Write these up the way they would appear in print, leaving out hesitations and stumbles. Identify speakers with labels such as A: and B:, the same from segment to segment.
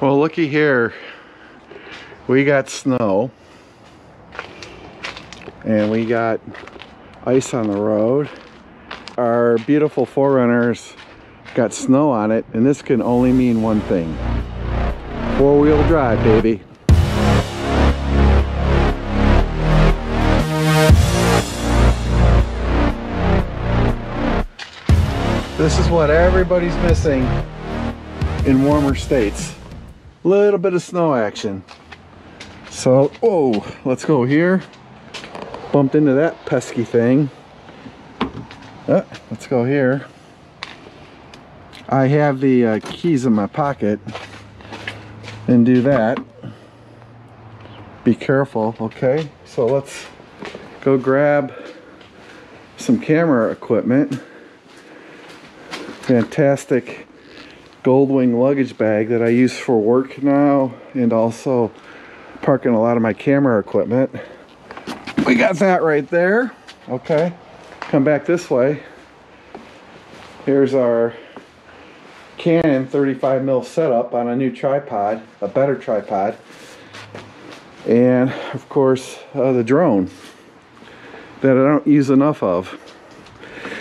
A: Well, looky here. We got snow and we got ice on the road. Our beautiful 4Runners got snow on it, and this can only mean one thing: four-wheel drive, baby. This is what everybody's missing in warmer states. A little bit of snow action. So, oh, let's go here. Bumped into that pesky thing. Let's go here. I have the keys in my pocket and do that. Be careful, okay? So let's go grab some camera equipment. Fantastic Goldwing luggage bag that I use for work now, and also parking a lot of my camera equipment. We got that right there. Okay, come back this way. Here's our Canon 35mm setup on a new tripod, a better tripod, and of course the drone that I don't use enough of.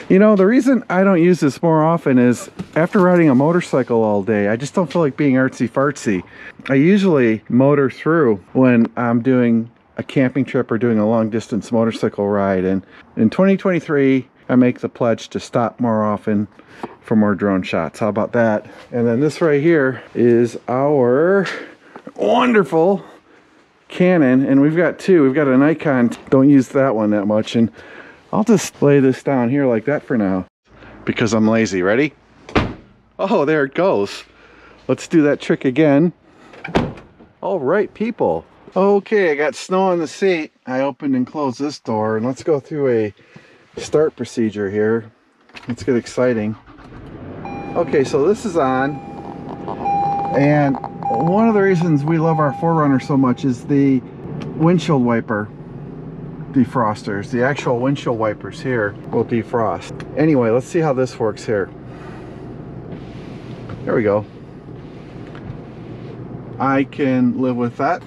A: You know, the reason I don't use this more often is after riding a motorcycle all day, I just don't feel like being artsy-fartsy. I usually motor through when I'm doing a camping trip or doing a long-distance motorcycle ride. And in 2023, I make the pledge to stop more often for more drone shots. How about that? And then this right here is our wonderful Canon, and we've got two. We've got a Nikon. Don't use that one that much, and I'll just lay this down here like that for now because I'm lazy. Ready? Oh, there it goes. Let's do that trick again. All right, people. Okay, I got snow on the seat. I opened and closed this door, and let's go through a start procedure here. Let's get exciting. Okay, so this is on, and one of the reasons we love our 4Runner so much is the windshield wiper defrosters. The actual windshield wipers here will defrost. Anyway, let's see how this works here. There we go. I can live with that.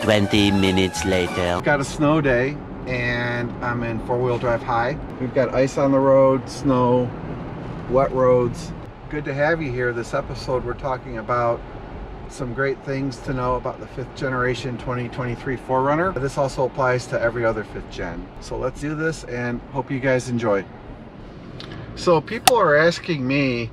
B: 20 minutes later.
A: Got a snow day and I'm in four-wheel drive high. We've got ice on the road, snow, wet roads. Good to have you here. This episode we're talking about some great things to know about the 5th generation 2023 4Runner. This also applies to every other 5th gen. So let's do this and hope you guys enjoy. So people are asking me,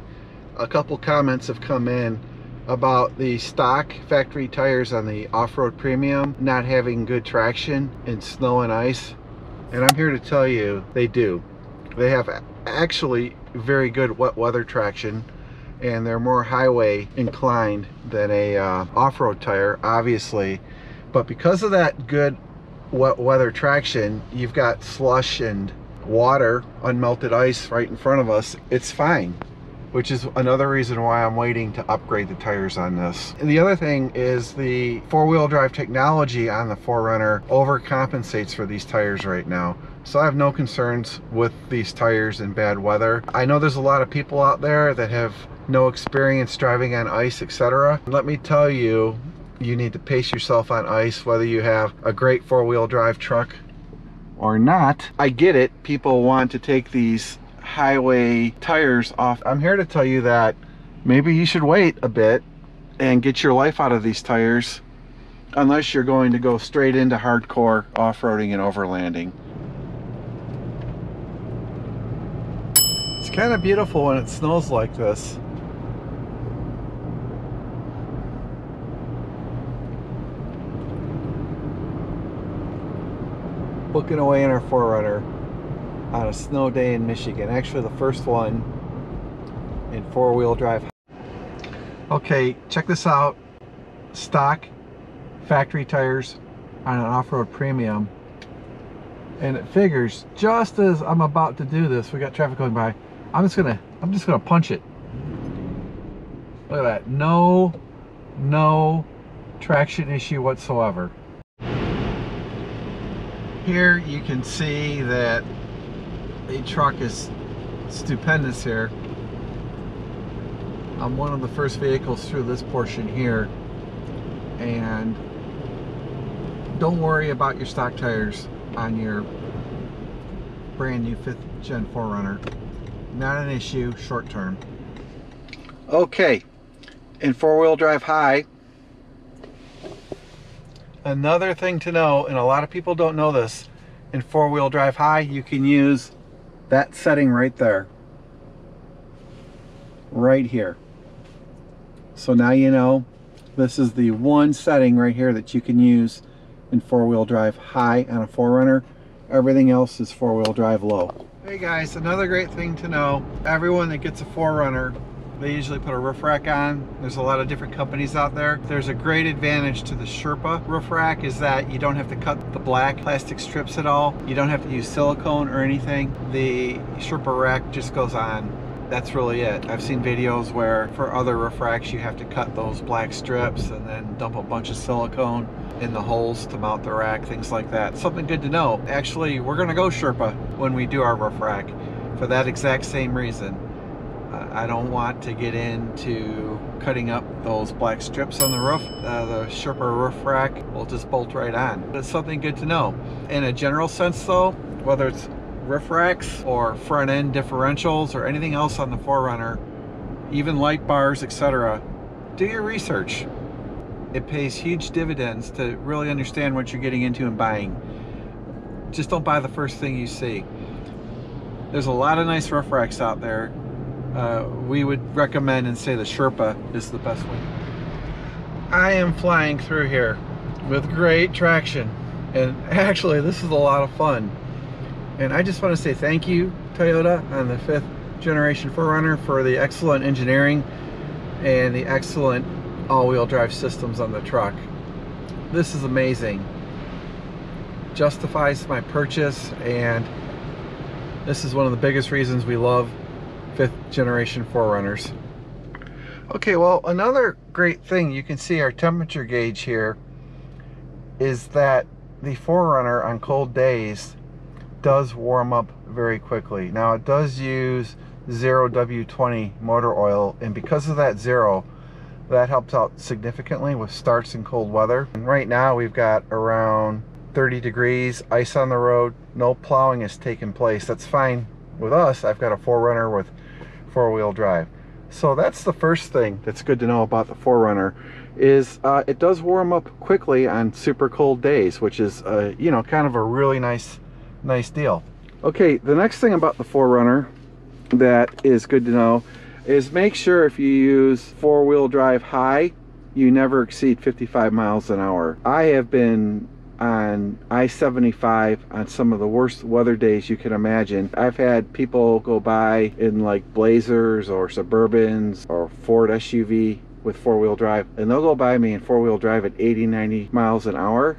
A: a couple comments have come in about the stock factory tires on the off-road premium not having good traction in snow and ice. And I'm here to tell you they do. They have actually very good wet weather traction, and they're more highway inclined than a off-road tire, obviously. But because of that good wet weather traction, you've got slush and water, unmelted ice right in front of us. It's fine, which is another reason why I'm waiting to upgrade the tires on this. And the other thing is the four-wheel drive technology on the 4Runner overcompensates for these tires right now. So I have no concerns with these tires in bad weather. I know there's a lot of people out there that have no experience driving on ice, etc. Let me tell you, you need to pace yourself on ice whether you have a great four-wheel drive truck or not. I get it, people want to take these highway tires off. I'm here to tell you that maybe you should wait a bit and get your life out of these tires, unless you're going to go straight into hardcore off-roading and overlanding. It's kind of beautiful when it snows like this. Booking away in our 4Runner on a snow day in Michigan. Actually the first one in four-wheel drive. Okay, check this out. Stock factory tires on an off-road premium. And it figures just as I'm about to do this, we got traffic going by, I'm just gonna punch it. Look at that. No traction issue whatsoever. Here you can see that the truck is stupendous here. I'm one of the first vehicles through this portion here, and don't worry about your stock tires on your brand new 5th Gen 4Runner. Not an issue short term. Okay, in 4-wheel drive high, another thing to know, and a lot of people don't know this, in 4-wheel drive high you can use that setting right there, right here. So now you know this is the one setting right here that you can use in 4-wheel drive high on a 4Runner. Everything else is 4-wheel drive low. Hey guys, another great thing to know, everyone that gets a 4Runner, they usually put a roof rack on. There's a lot of different companies out there. There's a great advantage to the SHERPA roof rack is that you don't have to cut the black plastic strips at all. You don't have to use silicone or anything. The SHERPA rack just goes on. That's really it. I've seen videos where for other roof racks you have to cut those black strips and then dump a bunch of silicone in the holes to mount the rack, things like that. Something good to know. Actually, we're gonna go SHERPA when we do our roof rack for that exact same reason. I don't want to get into cutting up those black strips on the roof. The SHERPA roof rack will just bolt right on. It's something good to know. In a general sense though, whether it's roof racks or front end differentials or anything else on the 4Runner, even light bars, etc., do your research. It pays huge dividends to really understand what you're getting into and buying. Just don't buy the first thing you see. There's a lot of nice roof racks out there. We would recommend and say the SHERPA is the best way. I am flying through here with great traction, and actually this is a lot of fun. And I just want to say thank you, Toyota, on the 5th generation 4Runner for the excellent engineering and the excellent all-wheel drive systems on the truck. This is amazing. Justifies my purchase, and this is one of the biggest reasons we love 5th generation 4Runners. Okay, well, another great thing, you can see our temperature gauge here, is that the 4Runner on cold days does warm up very quickly. Now it does use 0W20 motor oil, and because of that zero, that helps out significantly with starts in cold weather. And right now we've got around 30 degrees, ice on the road, no plowing has taken place. That's fine with us. I've got a 4Runner with 4-wheel drive. So that's the first thing that's good to know about the 4Runner is it does warm up quickly on super cold days, which is you know, kind of a really nice deal. Okay, the next thing about the 4Runner that is good to know is make sure if you use 4-wheel drive high, you never exceed 55 miles an hour. I have been on I-75 on some of the worst weather days you can imagine. I've had people go by in like Blazers or Suburbans or Ford SUV with 4-wheel drive, and they'll go by me in 4-wheel drive at 80-90 miles an hour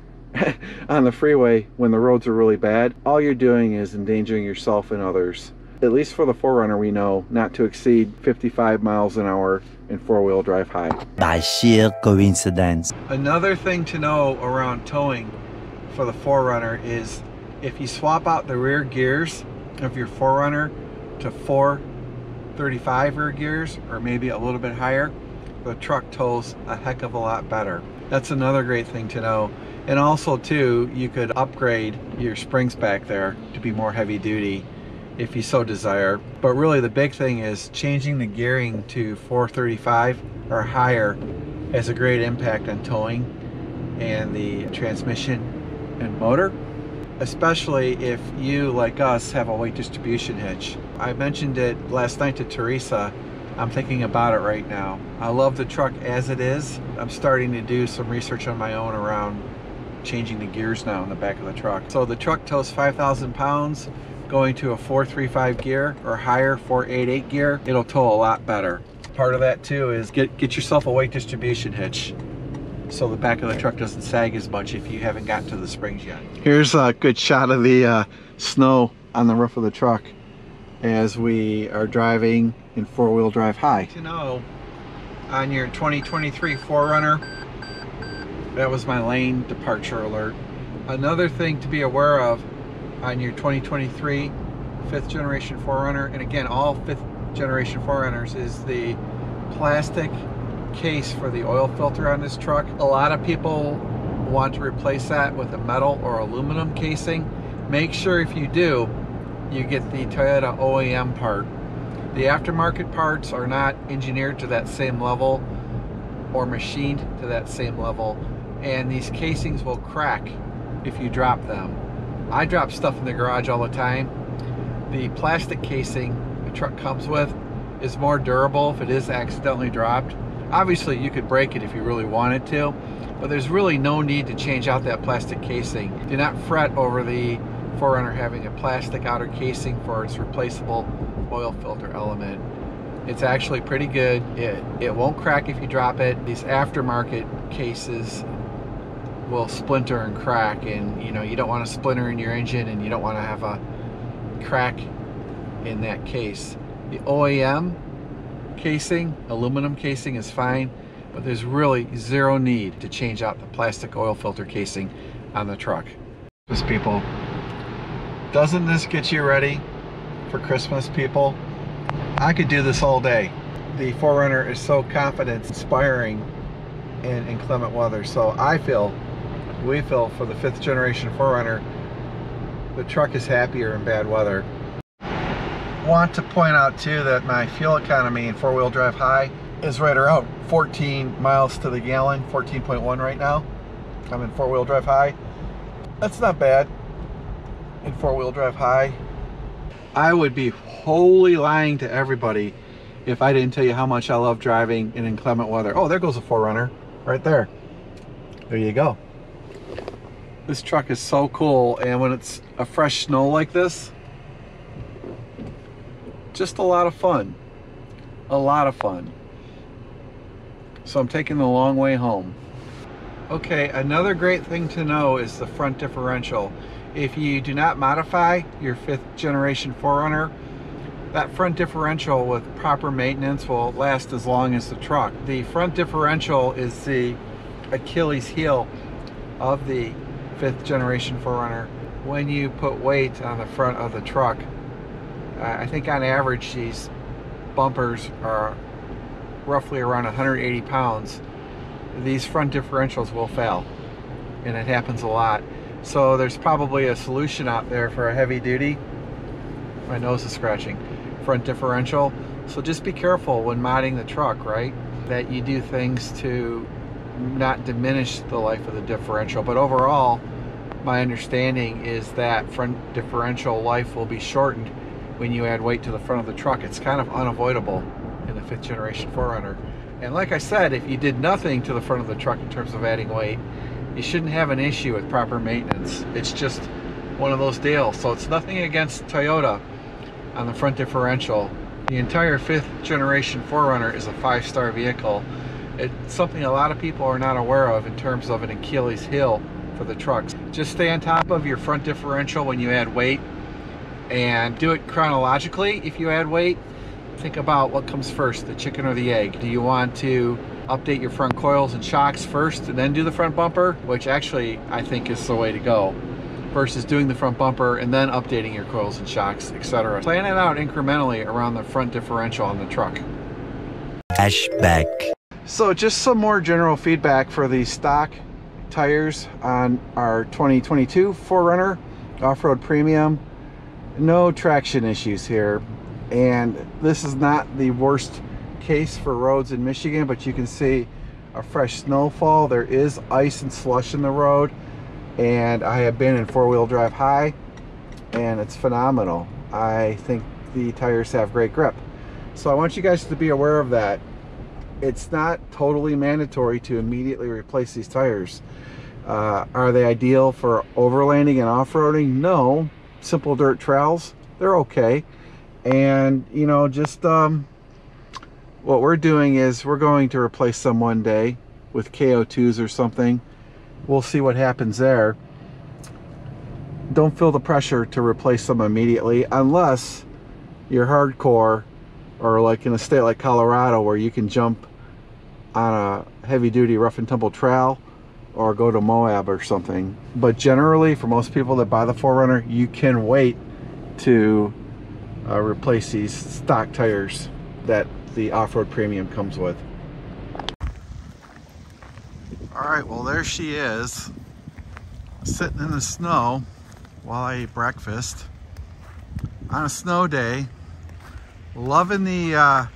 A: on the freeway when the roads are really bad. All you're doing is endangering yourself and others. At least for the 4Runner, we know not to exceed 55 miles an hour in 4-wheel drive high.
B: By sheer coincidence.
A: Another thing to know around towing for the 4Runner is if you swap out the rear gears of your 4Runner to 435 rear gears, or maybe a little bit higher, the truck tows a heck of a lot better. That's another great thing to know. And also too, you could upgrade your springs back there to be more heavy duty if you so desire. But really the big thing is changing the gearing to 435 or higher has a great impact on towing and the transmission and motor, especially if you, like us, have a weight distribution hitch. I mentioned it last night to Teresa. I'm thinking about it right now. I love the truck as it is. I'm starting to do some research on my own around changing the gears now in the back of the truck. So the truck tows 5,000 pounds. Going to a 435 gear or higher 488 gear, it'll tow a lot better. Part of that too is get yourself a weight distribution hitch so the back of the truck doesn't sag as much if you haven't gotten to the springs yet. Here's a good shot of the snow on the roof of the truck as we are driving in 4-wheel drive high. To know, on your 2023 4Runner, that was my lane departure alert. Another thing to be aware of on your 2023 5th generation 4Runner, and again all 5th generation 4Runners, is the plastic case for the oil filter on this truck. A lot of people want to replace that with a metal or aluminum casing. Make sure if you do, you get the Toyota OEM part. The aftermarket parts are not engineered to that same level or machined to that same level, and these casings will crack if you drop them. I drop stuff in the garage all the time. The plastic casing the truck comes with is more durable if it is accidentally dropped. Obviously you could break it if you really wanted to, but there's really no need to change out that plastic casing. Do not fret over the 4Runner having a plastic outer casing for its replaceable oil filter element. It's actually pretty good. It won't crack if you drop it. These aftermarket cases will splinter and crack, and you don't want a splinter in your engine, and you don't want to have a crack in that case. The OEM casing, aluminum casing, is fine, but there's really zero need to change out the plastic oil filter casing on the truck. People, doesn't this get you ready for Christmas, people? I could do this all day. The 4Runner is so confidence inspiring in inclement weather. So we feel for the 5th generation 4Runner, the truck is happier in bad weather. Want to point out too that my fuel economy in 4-wheel drive high is right around 14 miles to the gallon, 14.1 right now. I'm in 4-wheel drive high. That's not bad in 4-wheel drive high. I would be wholly lying to everybody if I didn't tell you how much I love driving in inclement weather. Oh, there goes a 4Runner right there. There you go. This truck is so cool, and when it's a fresh snow like this, just a lot of fun. A lot of fun. So I'm taking the long way home. Okay, another great thing to know is the front differential. If you do not modify your 5th generation 4Runner, that front differential with proper maintenance will last as long as the truck. The front differential is the Achilles heel of the 5th generation 4Runner. When you put weight on the front of the truck, I think on average these bumpers are roughly around 180 pounds. These front differentials will fail, and it happens a lot. So there's probably a solution out there for a heavy duty, my nose is scratching, front differential. So just be careful when modding the truck, right? That you do things to not diminish the life of the differential. But overall, my understanding is that front differential life will be shortened when you add weight to the front of the truck. It's kind of unavoidable in the 5th generation 4Runner. And like I said, if you did nothing to the front of the truck in terms of adding weight, you shouldn't have an issue with proper maintenance. It's just one of those deals. So it's nothing against Toyota on the front differential. The entire 5th generation 4Runner is a 5-star vehicle. It's something a lot of people are not aware of in terms of an Achilles heel for the trucks. Just stay on top of your front differential when you add weight, and do it chronologically. If you add weight, think about what comes first, the chicken or the egg. Do you want to update your front coils and shocks first and then do the front bumper, which actually I think is the way to go, versus doing the front bumper and then updating your coils and shocks, etc. Plan it out incrementally around the front differential on the truck.
B: Flashback.
A: So just some more general feedback for the stock tires on our 2022 4Runner Off-Road Premium. No traction issues here, and this is not the worst case for roads in Michigan, but you can see a fresh snowfall. There is ice and slush in the road, and I have been in 4-wheel drive high, and it's phenomenal. I think the tires have great grip. So I want you guys to be aware of that. It's not totally mandatory to immediately replace these tires. Are they ideal for overlanding and off-roading? No. Simple dirt trails, they're okay. And just what we're doing is we're going to replace them one day with KO2s or something. We'll see what happens there. Don't feel the pressure to replace them immediately unless you're hardcore, or like in a state like Colorado where you can jump on a heavy duty rough and tumble trail or go to Moab or something. But generally, for most people that buy the 4Runner, you can wait to replace these stock tires that the off-road premium comes with. All right, well there she is, sitting in the snow while I ate breakfast on a snow day. Loving the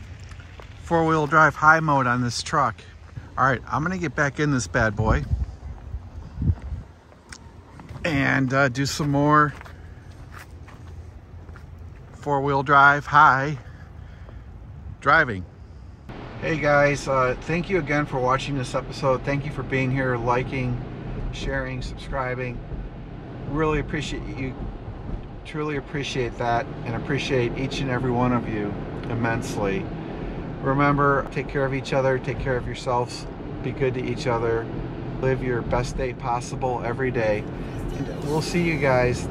A: four-wheel drive high mode on this truck. All right, I'm gonna get back in this bad boy and do some more four-wheel drive high driving. Hey guys, thank you again for watching this episode. Thank you for being here, liking, sharing, subscribing. Really appreciate you, truly appreciate that, and appreciate each and every one of you immensely. Remember, take care of each other, take care of yourselves, be good to each other, live your best day possible every day. And we'll see you guys